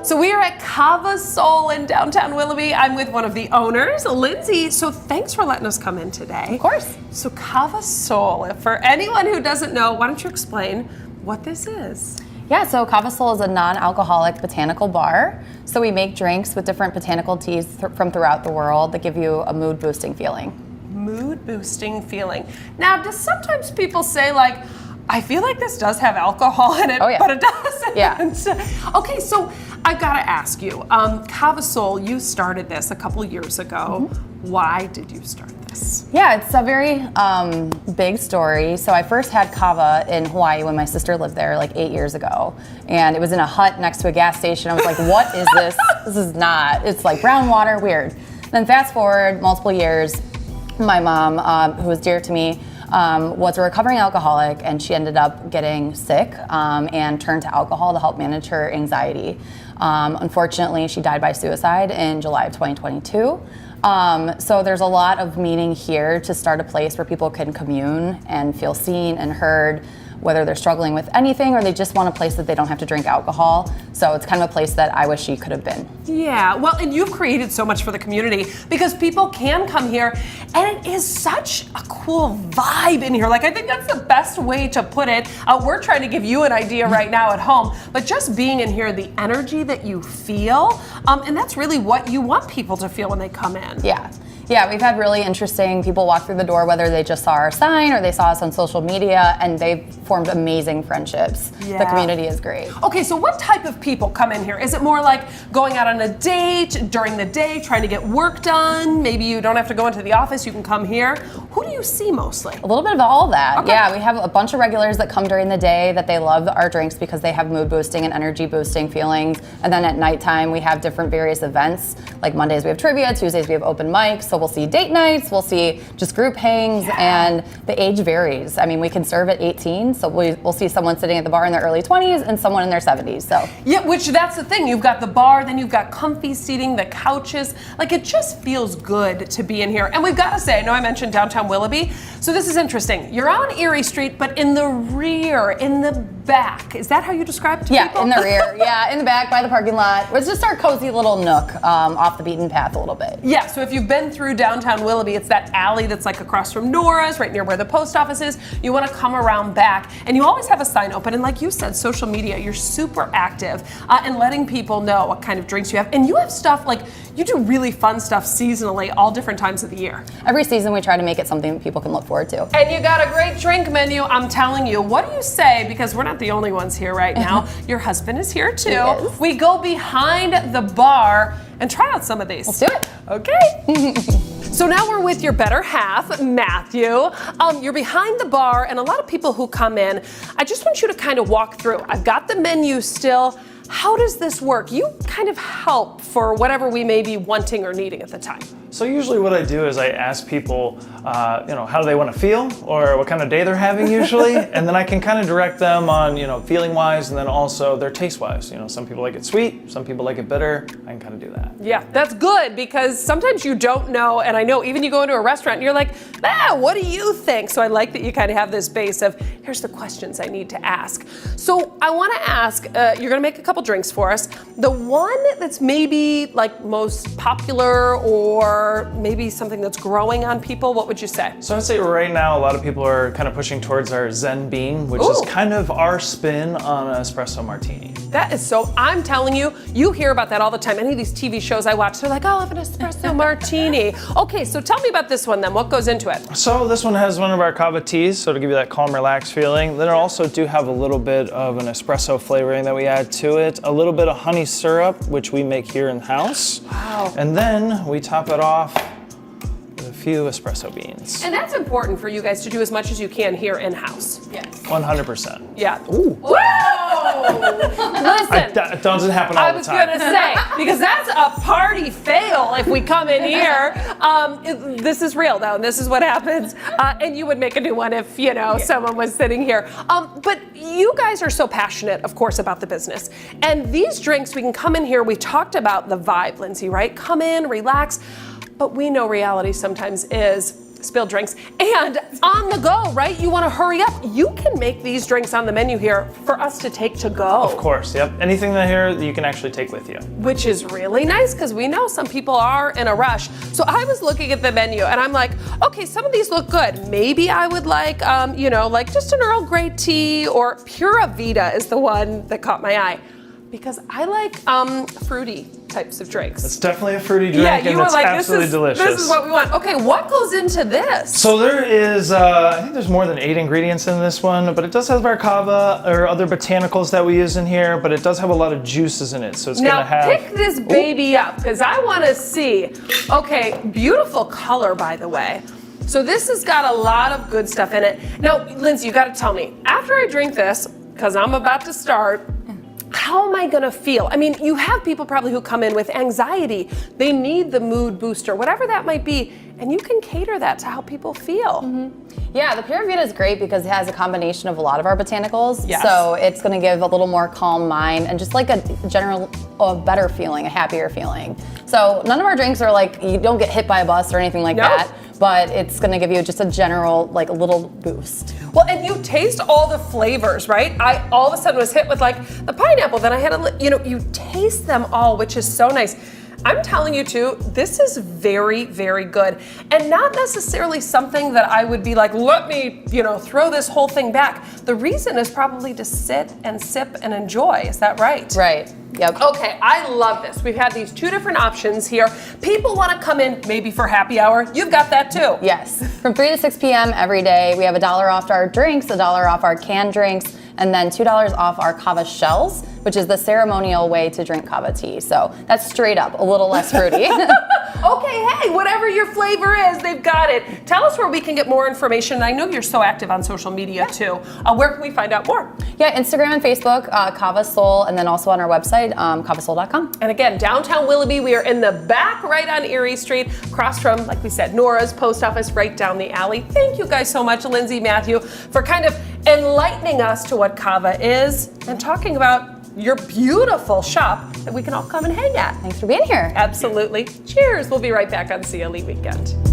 So we are at Kava Soul in downtown Willoughby. I'm with one of the owners, Lindsay. So thanks for letting us come in today. Of course. So Kava Soul, for anyone who doesn't know, why don't you explain what this is? Yeah, so Kava Soul is a non-alcoholic botanical bar. So we make drinks with different botanical teas from throughout the world that give you a mood-boosting feeling. Mood-boosting feeling. Now, does sometimes people say, like, I feel like this does have alcohol in it, Oh, yeah. but it doesn't? Yeah. Okay, so I gotta ask you, Kava Soul, you started this a couple years ago. Mm-hmm. Why did you start this? Yeah, it's a very big story. So I first had Kava in Hawaii when my sister lived there like 8 years ago. And it was in a hut next to a gas station. I was like, what is this? This is not, it's like brown water, weird. Then fast forward multiple years, my mom, who was dear to me, was a recovering alcoholic, and she ended up getting sick and turned to alcohol to help manage her anxiety. Unfortunately, she died by suicide in July of 2022. So there's a lot of meaning here to start a place where people can commune and feel seen and heard, whether they're struggling with anything or they just want a place that they don't have to drink alcohol. So it's kind of a place that I wish she could have been. Yeah, well, and you've created so much for the community because people can come here and it is such a cool vibe in here. Like, I think that's the best way to put it. We're trying to give you an idea right now at home, but just being in here, the energy that you feel, and that's really what you want people to feel when they come in. Yeah, we've had really interesting people walk through the door, whether they just saw our sign or they saw us on social media, and they've formed amazing friendships. Yeah. The community is great. Okay, so what type of people come in here? Is it more like going out on a date during the day, trying to get work done? Maybe you don't have to go into the office, you can come here. Who do you see mostly? A little bit of all of that. Okay. Yeah, we have a bunch of regulars that come during the day that they love our drinks because they have mood boosting and energy boosting feelings. And then at nighttime, we have different various events. Like Mondays we have trivia, Tuesdays we have open mics. So we'll see date nights, we'll see just group hangs, and the age varies. I mean, we can serve at 18, so we'll see someone sitting at the bar in their early 20s and someone in their 70s. So yeah, which that's the thing. You've got the bar, then you've got comfy seating, the couches. Like, it just feels good to be in here. And we've got to say, I know I mentioned downtown Willoughby, so this is interesting. You're on Erie Street, but in the rear, in the back. Is that how you describe it to people? Yeah, in the rear. Yeah, in the back by the parking lot. It's just our cozy little nook off the beaten path a little bit. Yeah, so if you've been through downtown Willoughby, it's that alley that's like across from Nora's, right near where the post office is. You want to come around back, and you always have a sign open. And like you said, social media, you're super active in letting people know what kind of drinks you have. And you have stuff like, you do really fun stuff seasonally, all different times of the year. Every season we try to make it something that people can look forward to. And you got a great drink menu, I'm telling you. What do you say? Because we're not the only ones here right now. Your husband is here too. He is. We go behind the bar and try out some of these. Let's do it. Okay. So now we're with your better half, Matthew. You're behind the bar, and a lot of people who come in, I just want you to kind of walk through. I've got the menu still. How does this work? You kind of help for whatever we may be wanting or needing at the time. So usually what I do is I ask people, how do they want to feel, or what kind of day they're having usually, and then I can kind of direct them on, feeling wise, and then also their taste wise. Some people like it sweet, some people like it bitter. I can kind of do that. Yeah, that's good, because sometimes you don't know, and I know even you go into a restaurant and you're like, what do you think? So I like that you kind of have this base of, here's the questions I need to ask. So I want to ask, you're going to make a couple drinks for us. The one that's maybe like most popular, or maybe something that's growing on people, what would you say? So I'd say right now a lot of people are kind of pushing towards our Zen Bean, which is kind of our spin on an espresso martini. That is so, I'm telling you, you hear about that all the time. Any of these TV shows I watch, they're like, I'll have an espresso martini. Okay, so tell me about this one then. What goes into it? So this one has one of our Kava teas, so to give you that calm, relaxed feeling. Then I also do have a little bit of an espresso flavoring that we add to it. A little bit of honey syrup, which we make here in-house. Wow. And then we top it off with a few espresso beans. And that's important for you guys to do as much as you can here in-house. Yes. 100%. Yeah. Ooh. Whoa! Listen. It doesn't happen all the time. I was gonna say, because that's a party fail if we come in here. This is real though, and this is what happens. And you would make a new one if, someone was sitting here. But you guys are so passionate, of course, about the business. And these drinks, we can come in here, we talked about the vibe, Lindsay, right? Come in, relax. But we know reality sometimes is spilled drinks, and on the go, right? You want to hurry up. You can make these drinks on the menu here for us to take to go. Of course, yep. Anything that here that you can actually take with you. Which is really nice because we know some people are in a rush. So I was looking at the menu and I'm like, okay, some of these look good. Maybe I would like, like just an Earl Grey tea, or Pura Vida is the one that caught my eye. Because I like fruity types of drinks. It's definitely a fruity drink, Yeah, you and were it's like, absolutely delicious. this is what we want. Okay, what goes into this? So there is, I think there's more than 8 ingredients in this one, but it does have our kava or other botanicals that we use in here, but it does have a lot of juices in it. So it's gonna have. Now pick this baby up, because I want to see. Okay, beautiful color, by the way. So this has got a lot of good stuff in it. Now, Lindsay, you got to tell me, after I drink this, because I'm about to start, how am I gonna feel? I mean, you have people probably who come in with anxiety. They need the mood booster, whatever that might be, and you can cater that to how people feel. Yeah, the Pura Vida is great because it has a combination of a lot of our botanicals. Yes. So it's going to give a little more calm mind and just like a general, better feeling, a happier feeling. So none of our drinks are like, you don't get hit by a bus or anything like Nope. that, but it's going to give you just a general, like a little boost. Well, and you taste all the flavors, right? I all of a sudden was hit with like the pineapple, then I had you taste them all, which is so nice. I'm telling you too, this is very, very good. And not necessarily something that I would be like, let me, throw this whole thing back. The reason is probably to sit and sip and enjoy. Is that right? Right. Yep. Okay, I love this. We've had these 2 different options here. People want to come in maybe for happy hour. You've got that too. Yes. From 3 to 6 p.m. every day, we have $1 off our drinks, $1 off our canned drinks, and then $2 off our kava shells, which is the ceremonial way to drink kava tea. So that's straight up a little less fruity. Okay, hey, whatever your flavor is, they've got it. Tell us where we can get more information. I know you're so active on social media too. Where can we find out more? Yeah, Instagram and Facebook, Kava Soul, and then also on our website, kavasoul.com. And again, downtown Willoughby, we are in the back right on Erie Street, across from, like we said, Nora's post office, right down the alley. Thank you guys so much, Lindsay, Matthew, for kind of enlightening us to what Kava is and talking about your beautiful shop that we can all come and hang at. Thanks for being here. Absolutely. Cheers. We'll be right back on CLE Weekend.